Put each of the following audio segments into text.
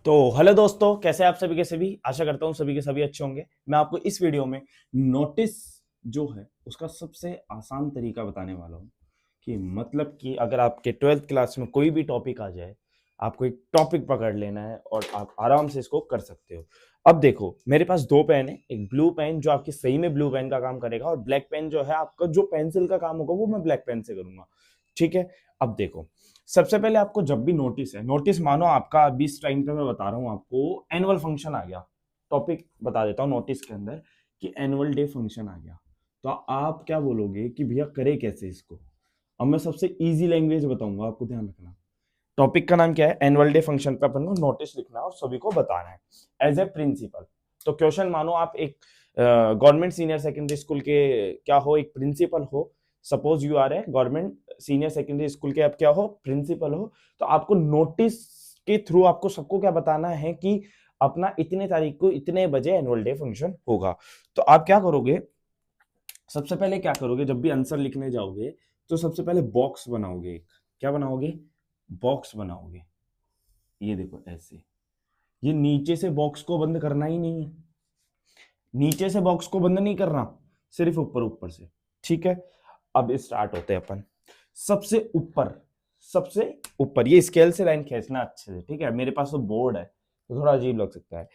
तो हेलो दोस्तों, कैसे आप सभी के सभी। आशा करता हूँ सभी के सभी अच्छे होंगे। मैं आपको इस वीडियो में नोटिस जो है उसका सबसे आसान तरीका बताने वाला हूँ कि मतलब कि अगर आपके 12th क्लास में कोई भी टॉपिक आ जाए, आपको एक टॉपिक पकड़ लेना है और आप आराम से इसको कर सकते हो। अब देखो, मेरे पास दो पेन है, एक ब्लू पेन जो आपकी सही में ब्लू पेन का काम करेगा और ब्लैक पेन जो है आपका जो पेंसिल का काम होगा वो मैं ब्लैक पेन से करूंगा। ठीक है। अब देखो, सबसे पहले आपको जब भी नोटिस है, नोटिस मानो आपका अभी इस टाइम पे मैं बता रहा हूँ आपको एनुअल फंक्शन आ गया। टॉपिक बता देता हूँ नोटिस के अंदर कि एनुअल डे फंक्शन आ गया। तो आप क्या बोलोगे कि भैया करे कैसे इसको। अब मैं सबसे इजी लैंग्वेज बताऊंगा आपको, ध्यान रखना। टॉपिक का नाम क्या है, एनुअल डे फंक्शन पे अपन को नोटिस लिखना है और सभी को बताना है एज ए प्रिंसिपल। तो क्वेश्चन मानो आप एक गवर्नमेंट सीनियर सेकेंडरी स्कूल के क्या हो, एक प्रिंसिपल हो। Suppose you are a government senior secondary school के आप क्या हो, प्रिंसिपल हो। तो आपको नोटिस के थ्रू आपको सबको क्या बताना है कि अपना इतने तारीख को इतने बजे एनुअल डे फंक्शन होगा। तो आप क्या करोगे, सबसे पहले क्या करोगे, जब भी आंसर लिखने जाओगे तो सबसे पहले बॉक्स बनाओगे। एक क्या बनाओगे, बॉक्स बनाओगे। ये देखो ऐसे, ये नीचे से बॉक्स को बंद करना ही नहीं है, नीचे से बॉक्स को बंद नहीं करना, सिर्फ ऊपर ऊपर से। ठीक है। अब स्टार्ट होते हैं अपन। सबसे ऊपर, सबसे ऊपर ये स्केल से लाइन खींचना अच्छे से। ठीक है, मेरे पास तो बोर्ड है तो थोड़ा अजीब लग सकता है।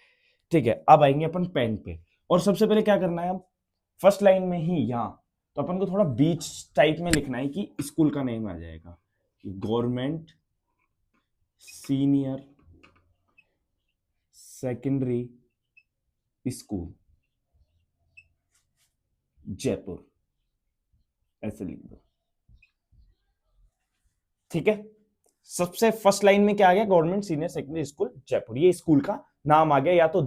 ठीक है, अब आएंगे अपन पेन पे। और सबसे पहले क्या करना है, अब फर्स्ट लाइन में ही यहां तो अपन को थोड़ा बीच टाइप में लिखना है कि स्कूल का नेम आ जाएगा, government senior secondary school Jaipur, ऐसे लिख दो। ठीक है, सबसे फर्स्ट लाइन में क्या आ गया, government senior secondary school Jaipur, ये स्कूल का नाम आ गया। या तो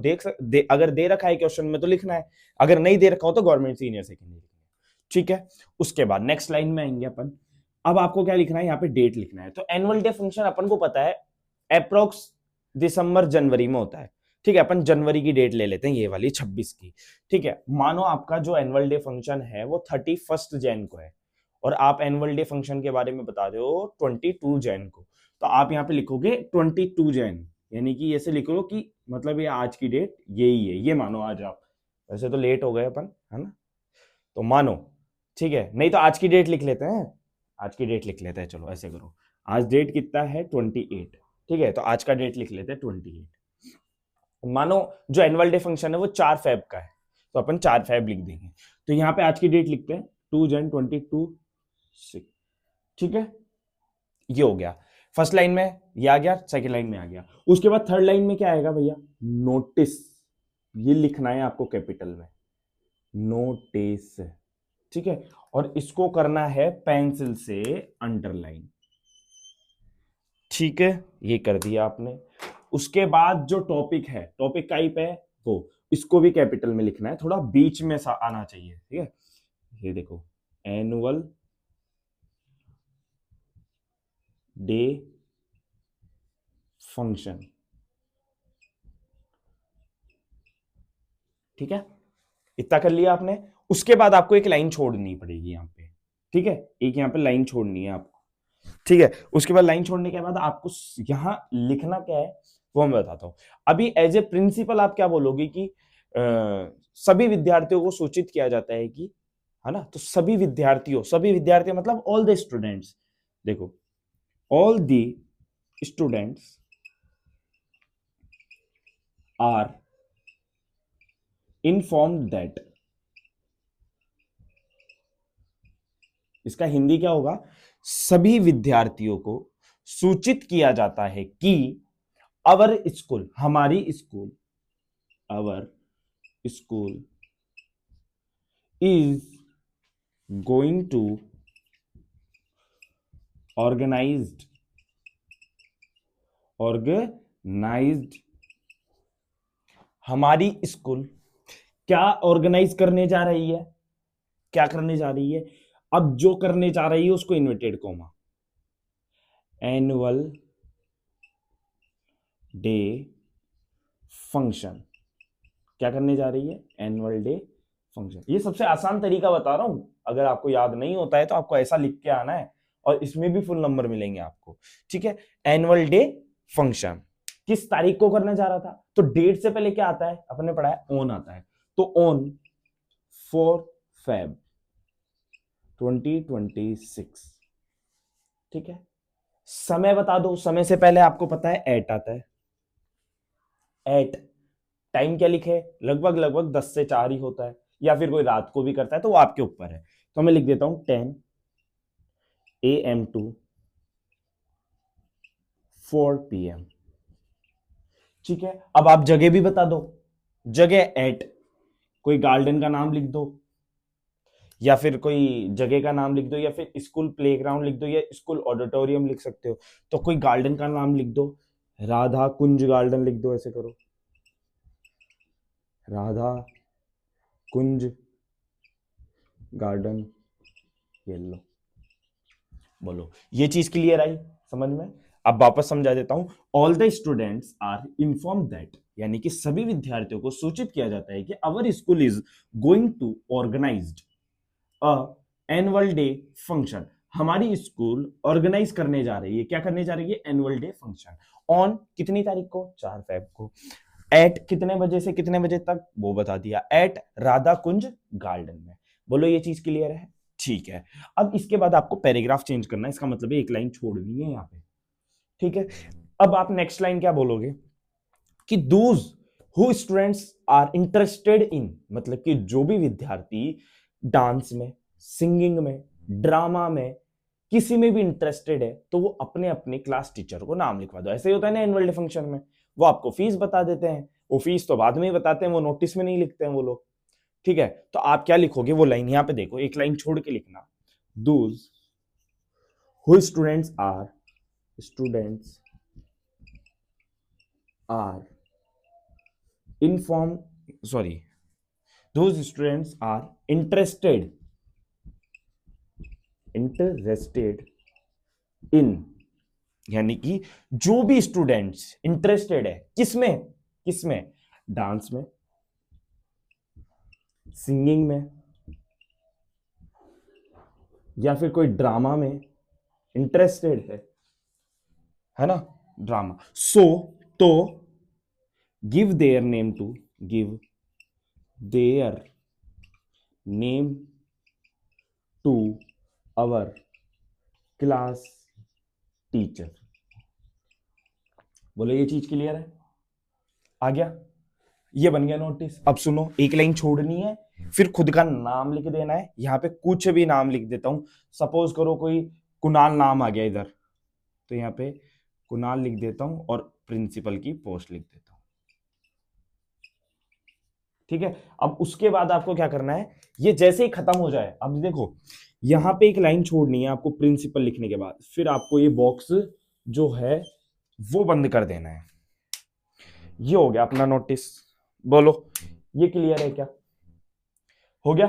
अगर दे रखा है क्वेश्चन में तो लिखना है, अगर नहीं दे रखा हो तो गवर्नमेंट सीनियर सेकेंडरी। ठीक है, उसके बाद नेक्स्ट लाइन में आएंगे अपन। अब आपको क्या लिखना है, यहाँ पे डेट लिखना है। तो एनुअल डे फंक्शन अपन को पता है अप्रोक्स दिसंबर जनवरी में होता है। ठीक है, अपन जनवरी की डेट ले लेते हैं, ये वाली 26 की। ठीक है, मानो आपका जो एनुअल डे फंक्शन है वो 31 जैन को है और आप एनुअल डे फंक्शन के बारे में बता रहे हो 22 जैन को। तो आप यहाँ पे लिखोगे 22 जैन, यानी कि ऐसे लिख लो कि मतलब ये आज की डेट यही है, ये मानो आज आप। वैसे तो लेट हो गए अपन, है ना, तो मानो। ठीक है, नहीं तो आज की डेट लिख लेते हैं, आज की डेट लिख लेते हैं। चलो ऐसे करो, आज डेट कितना है 28। ठीक है, तो आज का डेट लिख लेते हैं 28। मानो जो एनुअल डे फंक्शन है वो 4 फेब का है, तो अपन 4 फेब लिख देंगे। तो यहाँ पे आज की डेट लिखते हैं 2 जन 22 6। ठीक है, ये हो गया। फर्स्ट लाइन में ये आ गया, सेकंड लाइन में आ गया। उसके बाद थर्ड लाइन में क्या आएगा भैया, नोटिस। ये लिखना है आपको कैपिटल में, नोटिस। ठीक है, और इसको करना है पेंसिल से अंडरलाइन। ठीक है, ये कर दिया आपने। उसके बाद जो टॉपिक है, टॉपिक टाइप है वो, इसको भी कैपिटल में लिखना है, थोड़ा बीच में सा आना चाहिए। ठीक है, ये देखो, एनुअल डे फंक्शन। ठीक है, इतना कर लिया आपने। उसके बाद आपको एक लाइन छोड़नी पड़ेगी यहाँ पे। ठीक है, एक यहाँ पे लाइन छोड़नी है आपको। ठीक है, उसके बाद लाइन छोड़ने के बाद आपको यहां लिखना क्या है वो मैं बताता हूं। अभी एज ए प्रिंसिपल आप क्या बोलोगे कि सभी विद्यार्थियों को सूचित किया जाता है कि, है ना, तो सभी विद्यार्थियों, सभी विद्यार्थी मतलब ऑल द स्टूडेंट्स। देखो, all the students are informed that, इसका हिंदी क्या होगा, सभी विद्यार्थियों को सूचित किया जाता है कि अवर स्कूल, हमारी school, our school is going to organized organized हमारी स्कूल क्या ऑर्गेनाइज करने जा रही है, क्या करने जा रही है। अब जो करने जा रही है उसको inverted comma, annual day function, क्या करने जा रही है, एनुअल डे फंक्शन। ये सबसे आसान तरीका बता रहा हूं, अगर आपको याद नहीं होता है तो आपको ऐसा लिख के आना है और इसमें भी फुल नंबर मिलेंगे आपको। ठीक है, एनुअल डे फंक्शन। किस तारीख को करने जा रहा था, तो डेट से पहले क्या आता है, अपने पढ़ा है ऑन आता है, तो ऑन 4 Feb 2026। ठीक है, समय बता दो, समय से पहले आपको पता है एट आता है, एट। टाइम क्या लिखे, लगभग लगभग 10 से 4 ही होता है, या फिर कोई रात को भी करता है, तो वो आपके ऊपर है। तो मैं लिख देता हूं 10 AM to 4 PM। ठीक है, अब आप जगह भी बता दो, जगह एट, कोई गार्डन का नाम लिख दो, या फिर कोई जगह का नाम लिख दो, या फिर स्कूल प्लेग्राउंड लिख दो, या स्कूल ऑडिटोरियम लिख सकते हो। तो कोई गार्डन का नाम लिख दो, राधा कुंज गार्डन लिख दो, ऐसे करो, राधा कुंज गार्डन, ये लो। बोलो, ये चीज क्लियर आई समझ में? अब वापस समझा देता हूं। All the students are inform that, यानी कि सभी विद्यार्थियों को सूचित किया जाता है कि our school is going to organised a annual day function. हमारी स्कूल ऑर्गेनाइज करने जा रही है, क्या करने जा रही है, एनुअल डे फंक्शन। ऑन कितनी तारीख को, 4 Feb को। एट कितने बजे से कितने बजे तक, वो बता दिया, एट राधा कुंज गार्डन में। बोलो ये चीज क्लियर है? ठीक है, अब इसके बाद आपको पैराग्राफ चेंज करना है, इसका मतलब है एक लाइन छोड़नी है यहाँ पे। ठीक है, अब आप नेक्स्ट लाइन क्या बोलोगे कि those who students are interested in, मतलब कि जो भी विद्यार्थी डांस में, सिंगिंग में, ड्रामा में, किसी में भी इंटरेस्टेड है, तो वो अपने अपने क्लास टीचर को नाम लिखवा दो। ऐसे ही होता है ना एनुअल डे फंक्शन में, वो आपको फीस बता देते हैं, वो फीस तो बाद में ही बताते हैं, वो नोटिस में नहीं लिखते हैं वो लोग। ठीक है, तो आप क्या लिखोगे, वो लाइन यहां पे देखो, एक लाइन छोड़ के लिखना, those who students are inform, sorry, those students are interested in, यानी कि जो भी स्टूडेंट्स इंटरेस्टेड है, किसमें किसमें, डांस में, सिंगिंग में, या फिर कोई ड्रामा में इंटरेस्टेड है ना, ड्रामा। सो तो give their name to our class teacher. बोलो ये चीज क्लियर है, आ गया, ये बन गया नोटिस। अब सुनो, एक लाइन छोड़नी है, फिर खुद का नाम लिख देना है। यहां पे कुछ भी नाम लिख देता हूं, सपोज करो कोई कुणाल नाम आ गया इधर, तो यहाँ पे कुणाल लिख देता हूं और प्रिंसिपल की पोस्ट लिख देता हूं। ठीक है, अब उसके बाद आपको क्या करना है, ये जैसे ही खत्म हो जाए, अब देखो यहां पे एक लाइन छोड़नी है आपको प्रिंसिपल लिखने के बाद, फिर आपको ये बॉक्स जो है वो बंद कर देना है। ये हो गया अपना नोटिस। बोलो ये क्लियर है क्या, हो गया?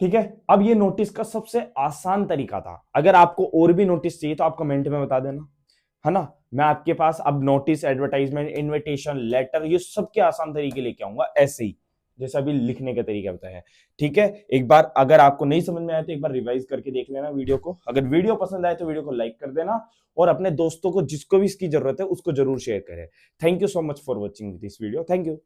ठीक है, अब ये नोटिस का सबसे आसान तरीका था। अगर आपको और भी नोटिस चाहिए तो आप कमेंट में बता देना, है ना। मैं आपके पास अब नोटिस, एडवर्टाइजमेंट, इनविटेशन लेटर, ये सब के आसान तरीके लेके आऊंगा, ऐसे ही जैसा अभी लिखने का तरीका बताया। ठीक है, एक बार अगर आपको नहीं समझ में आया तो एक बार रिवाइज करके देख लेना वीडियो को। अगर वीडियो पसंद आए तो वीडियो को लाइक कर देना, और अपने दोस्तों को जिसको भी इसकी जरूरत है उसको जरूर शेयर करें। Thank you so much for watching this video, thank you.